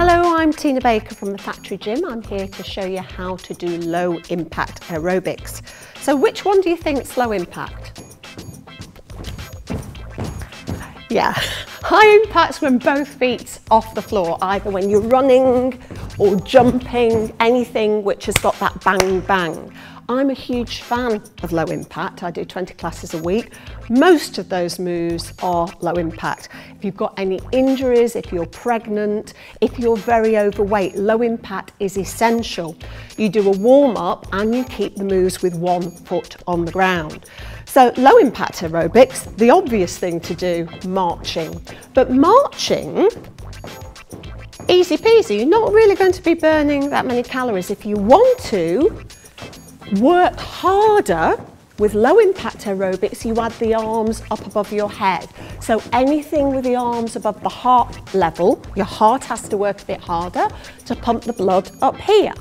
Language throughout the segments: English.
Hello, I'm Tina Baker from the Factory Gym. I'm here to show you how to do low impact aerobics. So which one do you think is low impact? Yeah, high impact's when both feet off the floor, either when you're running or jumping, anything which has got that bang bang. I'm a huge fan of low impact. I do 20 classes a week. Most of those moves are low impact. If you've got any injuries, if you're pregnant, if you're very overweight, low impact is essential. You do a warm up and you keep the moves with 1 foot on the ground. So low impact aerobics, the obvious thing to do, marching. But marching, easy peasy, you're not really going to be burning that many calories. If you want to work harder with low impact aerobics, you add the arms up above your head. So anything with the arms above the heart level, your heart has to work a bit harder to pump the blood up here.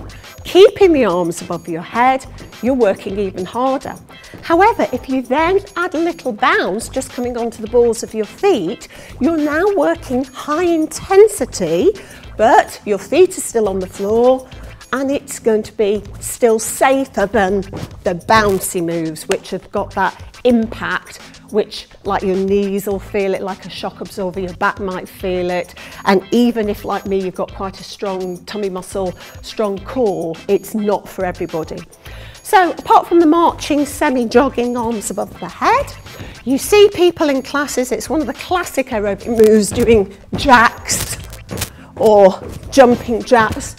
Keeping the arms above your head, you're working even harder. However, if you then add a little bounce, just coming onto the balls of your feet, you're now working high intensity, but your feet are still on the floor, and it's going to be still safer than the bouncy moves, which have got that impact, which like your knees will feel it like a shock absorber, your back might feel it, and even if like me you've got quite a strong tummy muscle, strong core, it's not for everybody. So apart from the marching, semi-jogging, arms above the head, you see people in classes, it's one of the classic aerobic moves, doing jacks or jumping jacks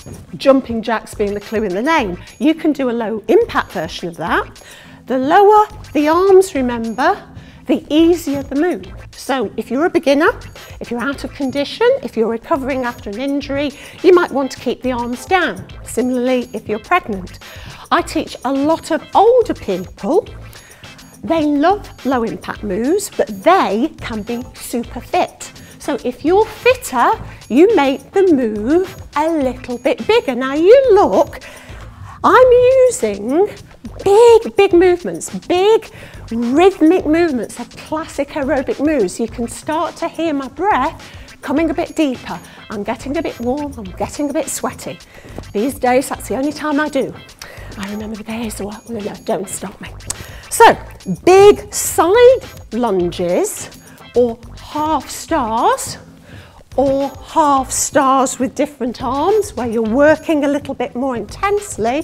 being the clue in the name. You can do a low impact version of that. The lower the arms, remember, the easier the move. So if you're a beginner, if you're out of condition, if you're recovering after an injury, you might want to keep the arms down. Similarly, if you're pregnant. I teach a lot of older people. They love low impact moves, but they can be super fit. So if you're fitter, you make the move a little bit bigger. Now you look, I'm using big movements, big rhythmic movements of classic aerobic moves. You can start to hear my breath coming a bit deeper. I'm getting a bit warm, I'm getting a bit sweaty. These days, that's the only time I do. I remember the days, no, don't stop me. So, big side lunges, or half stars with different arms where you're working a little bit more intensely.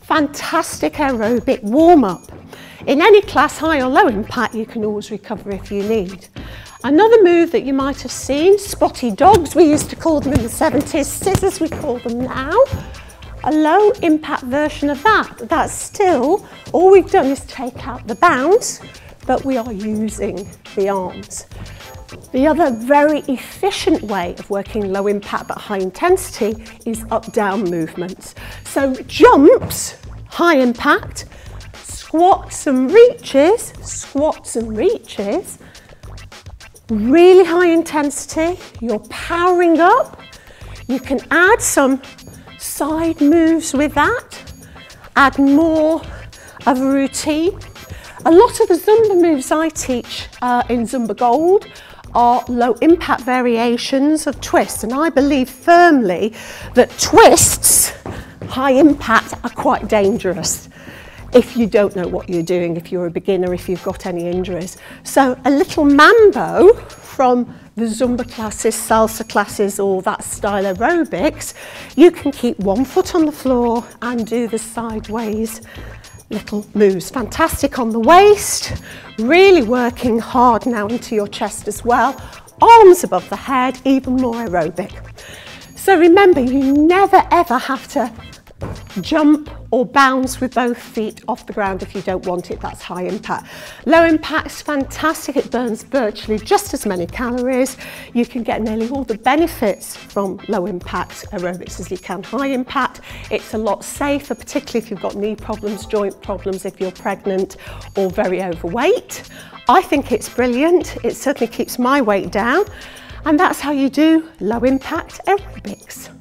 Fantastic aerobic warm-up. In any class, high or low impact, you can always recover if you need. Another move that you might have seen, spotty dogs, we used to call them in the 70s, scissors we call them now. A low impact version of that. That's still, all we've done is take out the bounce, but we are using the arms. The other very efficient way of working low impact but high intensity is up-down movements. So jumps, high impact, squats and reaches, really high intensity, you're powering up. You can add some side moves with that, add more of a routine. A lot of the Zumba moves I teach in Zumba Gold are low impact variations of twists, and I believe firmly that twists, high impact, are quite dangerous if you don't know what you're doing, if you're a beginner, if you've got any injuries. So a little mambo from the Zumba classes, salsa classes, or that style aerobics, you can keep 1 foot on the floor and do the sideways little moves. Fantastic on the waist, really working hard now into your chest as well. Arms above the head, even more aerobic. So remember, you never ever have to jump or bounce with both feet off the ground if you don't want it. That's high impact. Low impact's fantastic. It burns virtually just as many calories. You can get nearly all the benefits from low impact aerobics as you can high impact. It's a lot safer, particularly if you've got knee problems, joint problems, if you're pregnant or very overweight. I think it's brilliant. It certainly keeps my weight down. And that's how you do low impact aerobics.